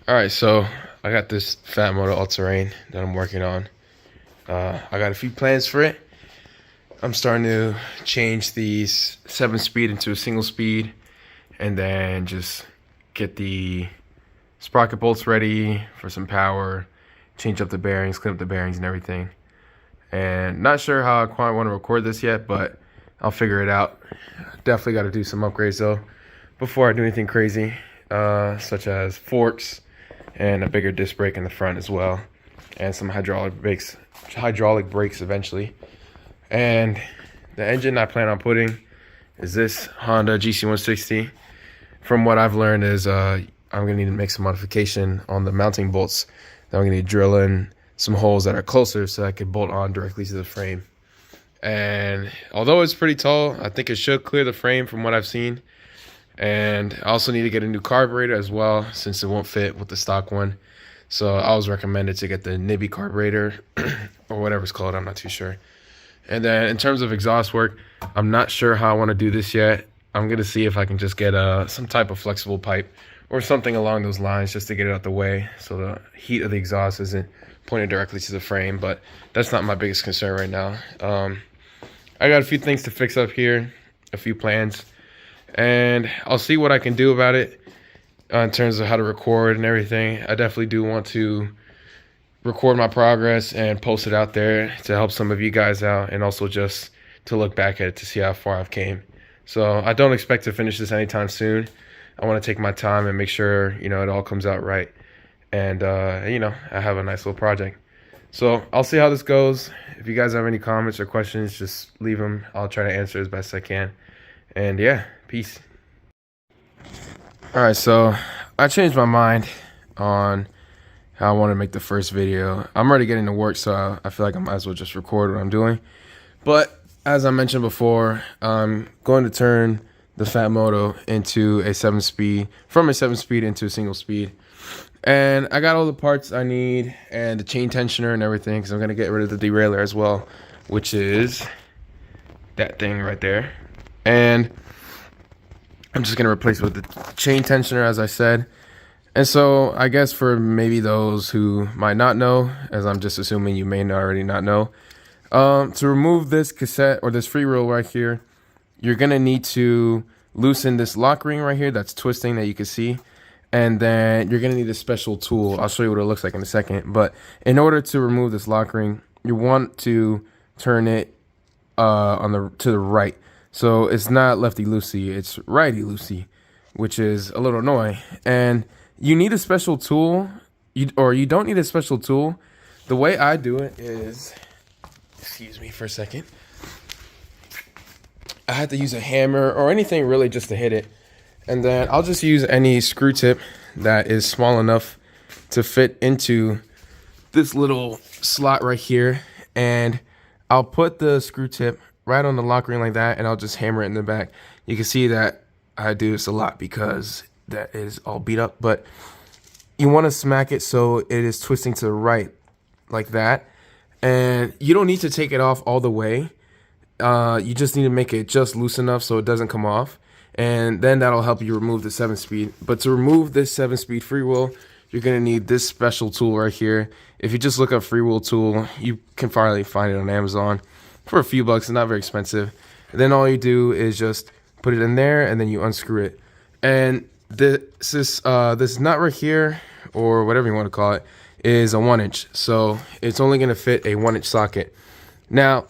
All right, so I got this Phatmoto all-terrain that I'm working on. I got a few plans for it. I'm starting to change these 7-speed into a single speed, and then just get the sprocket bolts ready for some power, change up the bearings, clean up the bearings and everything. And not sure how I quite want to record this yet, but I'll figure it out. Definitely got to do some upgrades though before I do anything crazy, such as forks and a bigger disc brake in the front as well, and some hydraulic brakes eventually. And the engine I plan on putting is this Honda GC160. From what I've learned is I'm gonna need to make some modification on the mounting bolts. Then I'm gonna need to drill in some holes that are closer so I can bolt on directly to the frame. And although it's pretty tall, I think it should clear the frame from what I've seen. And I also need to get a new carburetor as well, since it won't fit with the stock one. So I was recommended to get the Nibby carburetor or whatever it's called, I'm not too sure. And then in terms of exhaust work, I'm not sure how I want to do this yet. I'm going to see if I can just get some type of flexible pipe or something along those lines just to get it out the way so the heat of the exhaust isn't pointed directly to the frame. But that's not my biggest concern right now. I got a few things to fix up here, a few plans, and I'll see what I can do about it in terms of how to record and everything. I definitely do want to record my progress and post it out there to help some of you guys out, and also just to look back at it to see how far I've came. So I don't expect to finish this anytime soon. I want to take my time and make sure, it all comes out right. And, I have a nice little project. So I'll see how this goes. If you guys have any comments or questions, just leave them. I'll try to answer as best I can. And yeah, peace. All right, so I changed my mind on how I want to make the first video. I'm already getting to work, so I feel like I might as well just record what I'm doing. But as I mentioned before, I'm going to turn the Phatmoto into a 7-speed, from a 7-speed into a single speed. And I got all the parts I need and the chain tensioner and everything, because I'm going to get rid of the derailleur as well, which is that thing right there. And I'm just going to replace it with the chain tensioner, as I said. And so I guess for maybe those who might not know, as I'm just assuming you may already not know, to remove this cassette or this free wheel right here, you're going to need to loosen this lock ring right here that's twisting that you can see. And then you're going to need a special tool. I'll show you what it looks like in a second. But in order to remove this lock ring, you want to turn it to the right. So it's not lefty-loosey, it's righty-loosey, which is a little annoying. And you need a special tool, or you don't need a special tool. The way I do it is, excuse me for a second, I had to use a hammer or anything really just to hit it. And then I'll just use any screw tip that is small enough to fit into this little slot right here. And I'll put the screw tip right on the lock ring like that, and I'll just hammer it in the back. You can see that I do this a lot because that is all beat up, but you want to smack it so it is twisting to the right like that. And you don't need to take it off all the way. You just need to make it just loose enough so it doesn't come off, and then that'll help you remove the 7-speed. But to remove this 7-speed freewheel, you're going to need this special tool right here. If you just look up freewheel tool, you can finally find it on Amazon for a few bucks. It's not very expensive. And then all you do is just put it in there, and then you unscrew it. And this nut right here, or whatever you want to call it, is a 1-inch. So it's only going to fit a 1-inch socket. Now,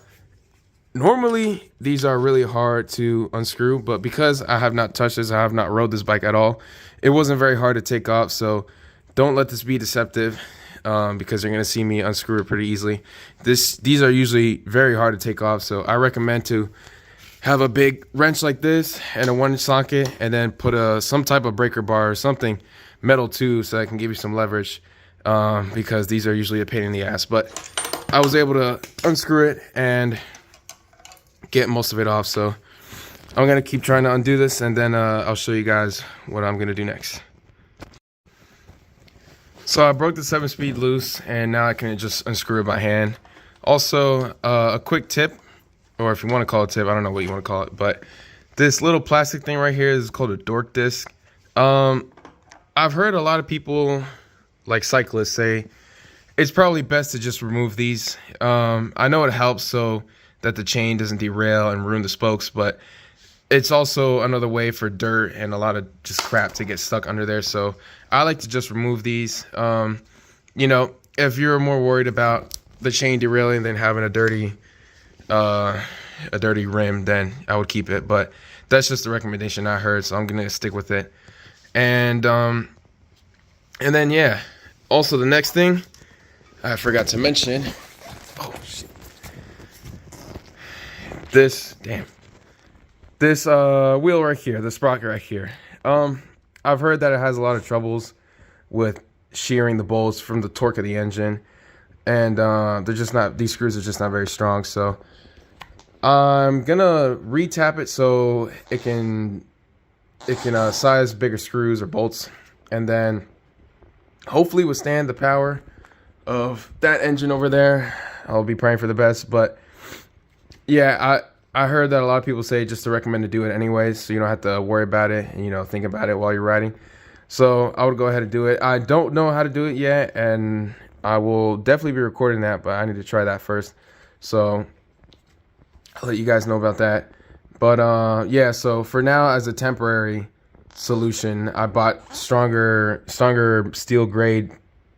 normally these are really hard to unscrew, but because I have not touched this, I have not rode this bike at all, it wasn't very hard to take off. So don't let this be deceptive, because you're going to see me unscrew it pretty easily. These are usually very hard to take off, so I recommend to have a big wrench like this and a 1-inch socket, and then put some type of breaker bar or something metal too, so I can give you some leverage, because these are usually a pain in the ass. But I was able to unscrew it and get most of it off, so I'm gonna keep trying to undo this, and then I'll show you guys what I'm gonna do next. So I broke the 7-speed loose, and now I can just unscrew it by hand. Also, a quick tip, or if you want to call it a tip, I don't know what you want to call it, but this little plastic thing right here is called a dork disc. I've heard a lot of people like cyclists say, it's probably best to just remove these. I know it helps so that the chain doesn't derail and ruin the spokes, but it's also another way for dirt and a lot of just crap to get stuck under there. So I like to just remove these. You know, if you're more worried about the chain derailing than having a dirty rim, then I would keep it. But that's just the recommendation I heard, so I'm gonna stick with it. And then yeah, also the next thing I forgot to mention. Oh shit! This wheel right here, the sprocket right here. I've heard that it has a lot of troubles with shearing the bolts from the torque of the engine, and these screws are just not very strong. So I'm gonna re-tap it so it can size bigger screws or bolts, and then hopefully withstand the power of that engine over there. I'll be praying for the best, but yeah, I heard that a lot of people say just to recommend to do it anyways, so you don't have to worry about it and think about it while you're riding. So I would go ahead and do it. I don't know how to do it yet, and I will definitely be recording that, but I need to try that first. So I'll let you guys know about that. But yeah, so for now, as a temporary solution, I bought stronger steel grade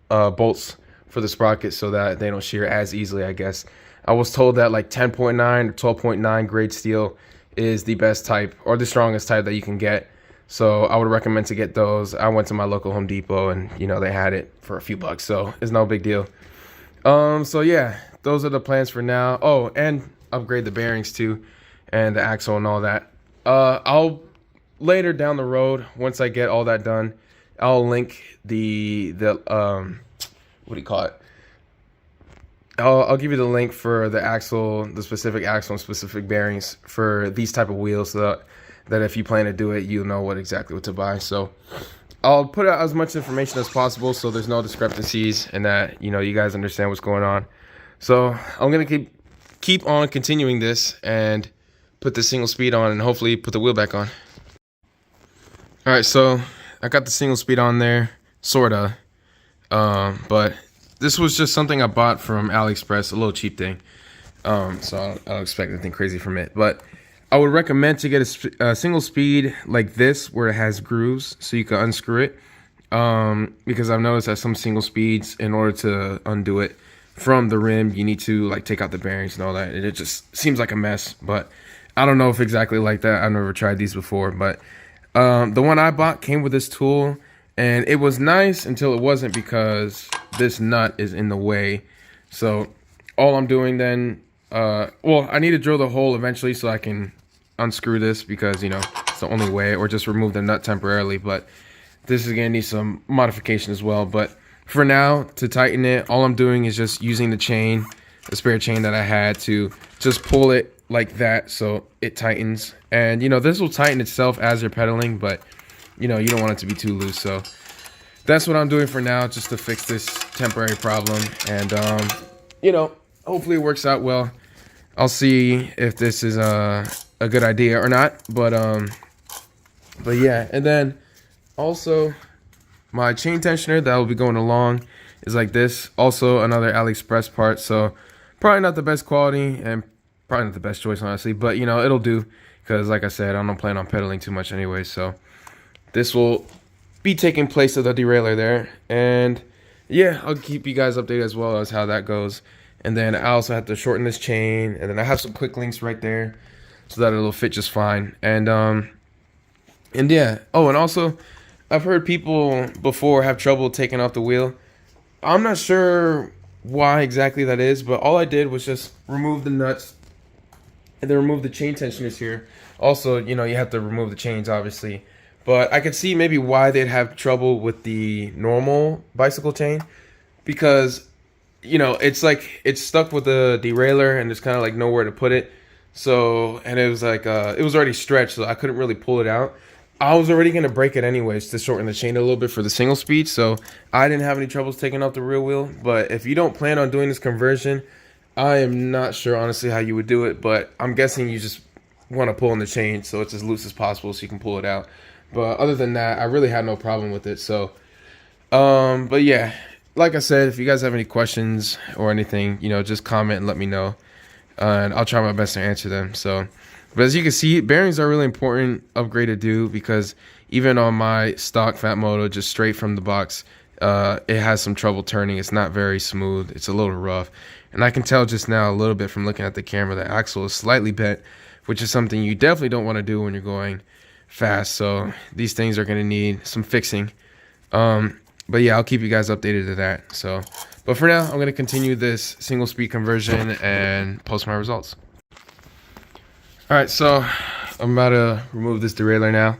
bolts for the sprocket so that they don't shear as easily, I guess. I was told that like 10.9 or 12.9 grade steel is the best type or the strongest type that you can get. So I would recommend to get those. I went to my local Home Depot and they had it for a few bucks, so it's no big deal. So yeah, those are the plans for now. Oh, and upgrade the bearings too, and the axle and all that. I'll later down the road, once I get all that done, I'll link the what do you call it? I'll give you the link for the axle, the specific axle and specific bearings for these type of wheels, so that if you plan to do it, you'll know exactly what to buy. So I'll put out as much information as possible so there's no discrepancies and that you guys understand what's going on. So I'm gonna keep on continuing this and put the single speed on and hopefully put the wheel back on. All right, so I got the single speed on there, sorta, but this was just something I bought from AliExpress, a little cheap thing. So I don't expect anything crazy from it. But I would recommend to get a single speed like this where it has grooves so you can unscrew it. Because I've noticed that some single speeds, in order to undo it from the rim, you need to take out the bearings and all that. And it just seems like a mess. But I don't know if exactly like that. I've never tried these before. But the one I bought came with this tool. And it was nice until it wasn't, because this nut is in the way. So all I'm doing then, well, I need to drill the hole eventually so I can unscrew this, because, it's the only way, or just remove the nut temporarily. But this is going to need some modification as well. But for now, to tighten it, all I'm doing is just using the chain, the spare chain that I had, to just pull it like that so it tightens. And, this will tighten itself as you're pedaling, but you don't want it to be too loose. So that's what I'm doing for now, just to fix this temporary problem. And hopefully it works out well. I'll see if this is a good idea or not. But yeah. And then also my chain tensioner that will be going along is like this. Also another AliExpress part. So probably not the best quality and probably not the best choice, honestly. But it'll do, because like I said, I don't plan on pedaling too much anyway. So this will be taking place of the derailleur there. And yeah, I'll keep you guys updated as well as how that goes. And then I also have to shorten this chain. And then I have some quick links right there so that it'll fit just fine. And yeah. Oh, and also I've heard people before have trouble taking off the wheel. I'm not sure why exactly that is, but all I did was just remove the nuts and then remove the chain tensioners here. Also, you have to remove the chains, obviously. But I could see maybe why they'd have trouble with the normal bicycle chain, because, it's it's stuck with the derailleur and there's kind of nowhere to put it. So, and it was it was already stretched, so I couldn't really pull it out. I was already going to break it anyways to shorten the chain a little bit for the single speed. So I didn't have any troubles taking off the rear wheel. But if you don't plan on doing this conversion, I am not sure honestly how you would do it. But I'm guessing you just want to pull in the chain so it's as loose as possible so you can pull it out. But other than that, I really had no problem with it. So But yeah, like I said, if you guys have any questions or anything, just comment and let me know, and I'll try my best to answer them. So, but as you can see, bearings are really important upgrade to do, because even on my stock Phatmoto, just straight from the box, it has some trouble turning. It's not very smooth. It's a little rough, and I can tell just now a little bit from looking at the camera that axle is slightly bent, which is something you definitely don't want to do when you're going fast. So these things are going to need some fixing. But yeah, I'll keep you guys updated to that. So, but for now, I'm going to continue this single speed conversion and post my results. All right, so I'm about to remove this derailleur now,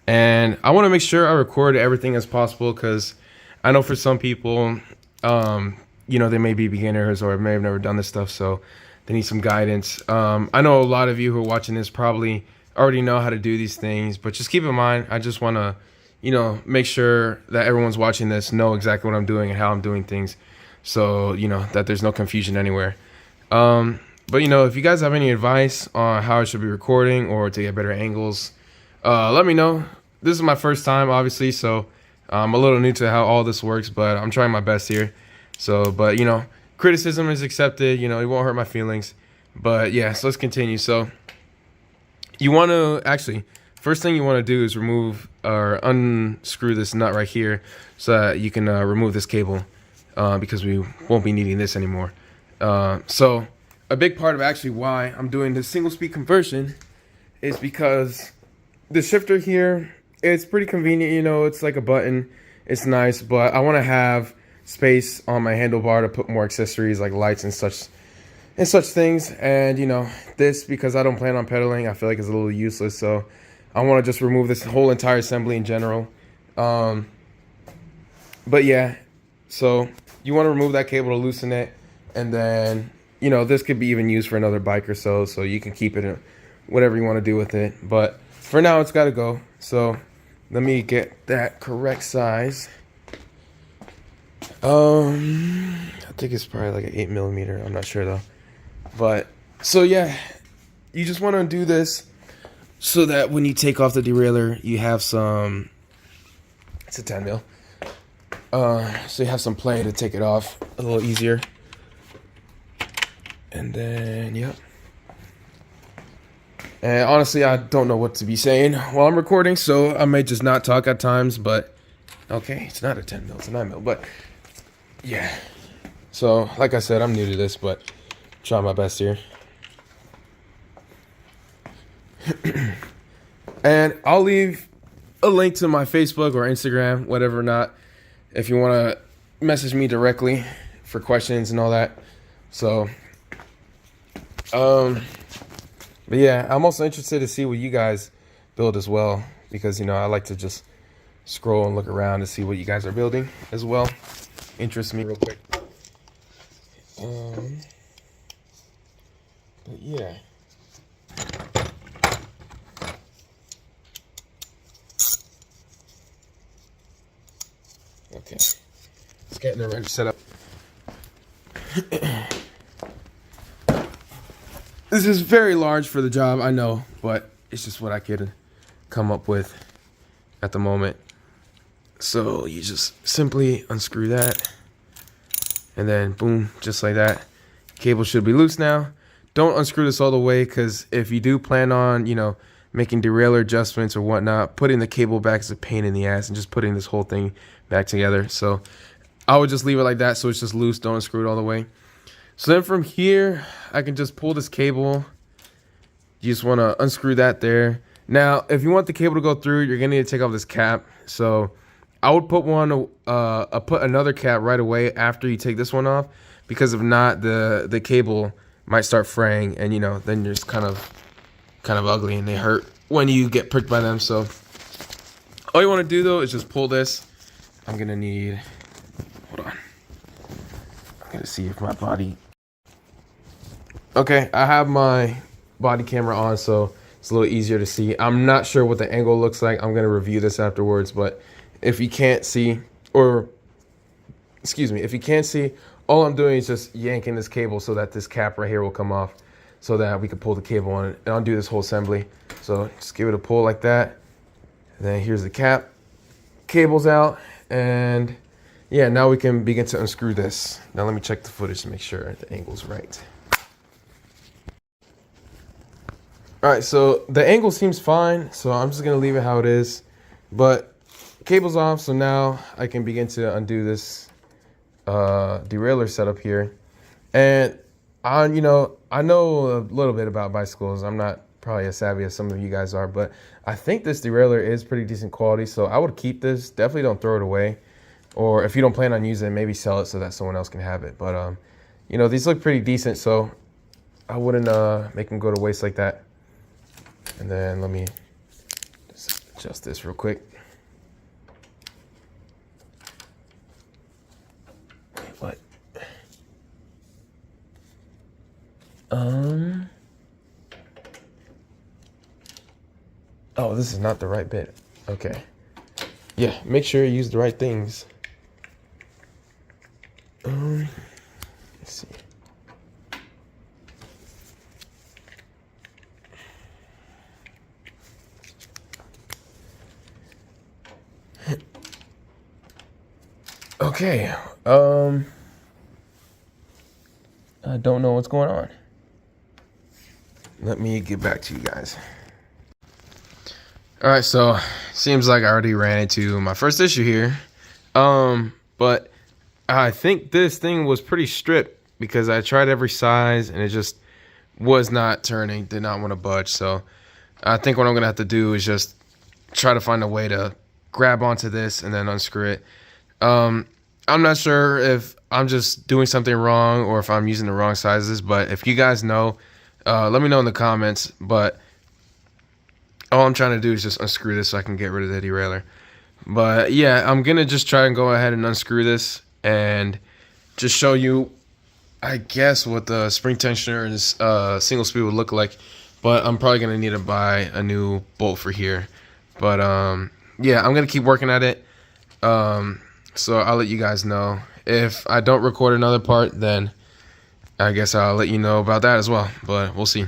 and I want to make sure I record everything as possible, because I know for some people, they may be beginners or may have never done this stuff, so they need some guidance. I know a lot of you who are watching this probably already know how to do these things, but just keep in mind, I just want to make sure that everyone's watching this know exactly what I'm doing and how I'm doing things, so, that there's no confusion anywhere. But, if you guys have any advice on how I should be recording or to get better angles, let me know. This is my first time, obviously, so I'm a little new to how all this works, but I'm trying my best here. So, but, criticism is accepted. It won't hurt my feelings. But, yeah, so let's continue. So, you want to actually... First thing you want to do is remove or unscrew this nut right here, so that you can remove this cable, because we won't be needing this anymore. So a big part of actually why I'm doing this single speed conversion is because the shifter here, it's pretty convenient. It's like a button. It's nice, but I want to have space on my handlebar to put more accessories like lights and such things. And this, because I don't plan on pedaling, I feel like it's a little useless. So I want to just remove this whole entire assembly in general. But yeah, so you want to remove that cable to loosen it, and then this could be even used for another bike or so you can keep it in whatever you want to do with it. But for now, it's got to go. So let me get that correct size. I think it's probably like an 8mm. I'm not sure though. But so yeah, you just want to do this so that when you take off the derailleur, you have some, it's a 10mm. So you have some play to take it off a little easier. And then, yep. And honestly, I don't know what to be saying while I'm recording, so I may just not talk at times, but okay, it's not a 10mm, it's a 9mm, but yeah. So, like I said, I'm new to this, but I'm trying my best here. And I'll leave a link to my Facebook or Instagram, whatever not, if you want to message me directly for questions and all that. So, but yeah, I'm also interested to see what you guys build as well, because, I like to just scroll and look around to see what you guys are building as well. Interests me real quick. But yeah. Okay, let's get the wrench set up. This is very large for the job, I know, but it's just what I could come up with at the moment. So you just simply unscrew that, and then boom, just like that. Cable should be loose now. Don't unscrew this all the way, because if you do plan on, making derailleur adjustments or whatnot, putting the cable back is a pain in the ass, and just putting this whole thing back together. So I would just leave it like that, so it's just loose. Don't unscrew it all the way. So then from here, I can just pull this cable. You just want to unscrew that there. Now, if you want the cable to go through, you're gonna need to take off this cap. So I would put put another cap right away after you take this one off, because if not, the cable might start fraying, and then you're just kind of ugly, and they hurt when you get pricked by them. So all you want to do though is just pull this. I'm gonna need, hold on, I'm gonna see if my body, okay, I have my body camera on, so it's a little easier to see. I'm not sure what the angle looks like. I'm gonna review this afterwards, but if you can't see, or excuse me, if you can't see, all I'm doing is just yanking this cable so that this cap right here will come off, so that we can pull the cable on it, and I'll do this whole assembly. So just give it a pull like that, and then here's the cap, cable's out, And yeah, now we can begin to unscrew this. Now let me check the footage to make sure the angle's right. All right, so the angle seems fine, so I'm just gonna leave it how it is. But cable's off, so now I can begin to undo this derailleur setup here. And I know a little bit about bicycles. I'm not probably as savvy as some of you guys are, but I think this derailleur is pretty decent quality, so I would keep this. Definitely don't throw it away. Or if you don't plan on using it, maybe sell it so that someone else can have it. But, these look pretty decent, so I wouldn't make them go to waste like that. And then let me just adjust this real quick. What? Oh, this is not the right bit. Okay. Yeah, make sure you use the right things. Let's see. Okay. I don't know what's going on. Let me get back to you guys. All right, so seems like I already ran into my first issue here. But I think this thing was pretty stripped because I tried every size and it just was not turning, did not want to budge. So I think what I'm gonna have to do is just try to find a way to grab onto this and then unscrew it. I'm not sure if I'm just doing something wrong or if I'm using the wrong sizes, but if you guys know, let me know in the comments. But all I'm trying to do is just unscrew this so I can get rid of the derailleur. But yeah, I'm gonna just try and go ahead and unscrew this and just show you, I guess, what the spring tensioner and this single speed would look like. But I'm probably gonna need to buy a new bolt for here. But yeah, I'm gonna keep working at it. So I'll let you guys know. If I don't record another part, then I guess I'll let you know about that as well. But we'll see.